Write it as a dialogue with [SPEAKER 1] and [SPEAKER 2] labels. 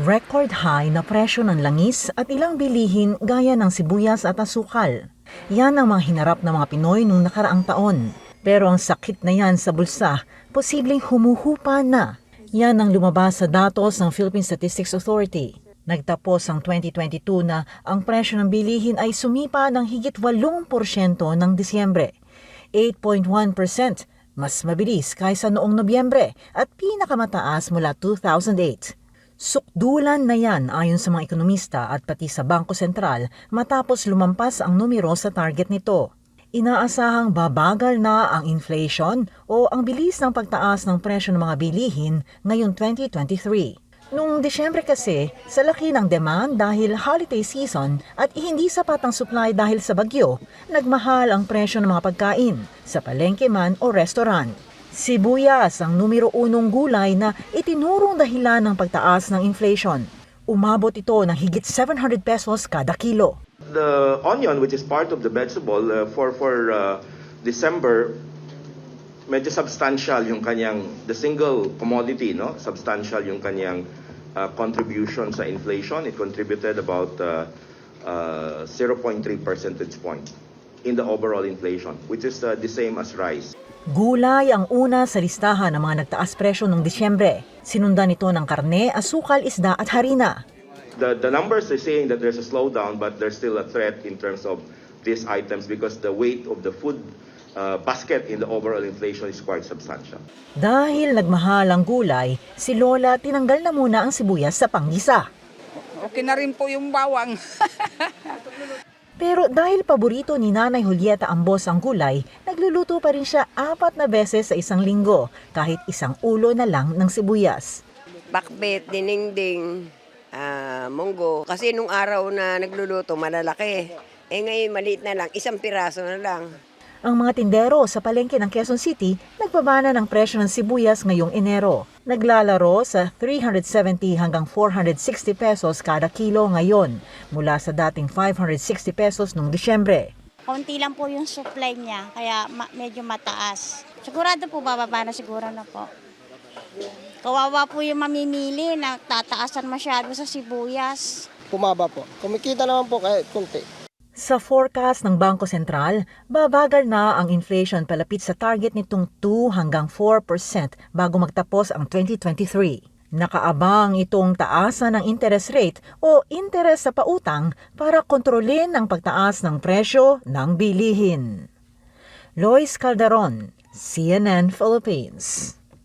[SPEAKER 1] Record high na presyo ng langis at ilang bilihin gaya ng sibuyas at asukal. Yan ang mga hinarap ng mga Pinoy noong nakaraang taon. Pero ang sakit na yan sa bulsa, posibleng humuhupa na. Yan ang lumabas sa datos ng Philippine Statistics Authority. Nagtapos ang 2022 na ang presyo ng bilihin ay sumipa ng higit 8% ng Disyembre. 8.1%, mas mabilis kaysa noong Nobyembre at pinakamataas mula 2008. Sukdulan na yan ayon sa mga ekonomista at pati sa Bangko Sentral matapos lumampas ang numero sa target nito. Inaasahang babagal na ang inflation o ang bilis ng pagtaas ng presyo ng mga bilihin ngayong 2023. Noong Disyembre kasi, sa laki ng demand dahil holiday season at hindi sapat ang supply dahil sa bagyo, nagmahal ang presyo ng mga pagkain sa palengke man o restaurant. Sibuyas ang numero 1 gulay na itinurong dahilan ng pagtaas ng inflation. Umabot ito ng higit 700 pesos kada kilo.
[SPEAKER 2] The onion, which is part of the vegetable, for December, medyo substantial yung kanyang, the single commodity, no? Substantial yung kanyang contribution sa inflation. It contributed about 0.3 percentage point in the overall inflation, which is the same as rice.
[SPEAKER 1] Gulay ang una sa listahan ng mga nagtaas presyo noong Disyembre. Sinundan ito ng karne, asukal, isda at harina.
[SPEAKER 2] The numbers are saying that there's a slowdown, but there's still a threat in terms of these items because the weight of the food basket in the overall inflation is quite substantial.
[SPEAKER 1] Dahil nagmahal ang gulay, si Lola tinanggal na muna ang sibuyas sa panggisa.
[SPEAKER 3] Okay na rin po yung bawang.
[SPEAKER 1] Pero dahil paborito ni Nanay Julieta Ambos ang gulay, nagluluto pa rin siya 4 na beses sa isang linggo, kahit isang ulo na lang ng sibuyas.
[SPEAKER 4] Bakbet, dinengding, munggo. Kasi nung araw na nagluluto, malalaki. Ngayon maliit na lang, isang piraso na lang.
[SPEAKER 1] Ang mga tindero sa palengke ng Quezon City nagbaba na ng presyo ng sibuyas ngayong Enero. Naglalaro sa 370 hanggang 460 pesos kada kilo ngayon, mula sa dating 560 pesos noong Disyembre.
[SPEAKER 5] Kaunti lang po yung supply niya, kaya medyo mataas. Sigurado po bababa na siguro na po. Kawawa po yung mamimili na tataasan masyado sa sibuyas.
[SPEAKER 6] Pumaba po. Kumikita naman po kahit kunti.
[SPEAKER 1] Sa forecast ng Bangko Sentral, babagal na ang inflation palapit sa target nitong 2 hanggang 4% bago magtapos ang 2023. Nakaabang itong taasan ng interest rate o interes sa pautang para kontrolin ang pagtaas ng presyo ng bilihin. Lois Calderon, CNN Philippines.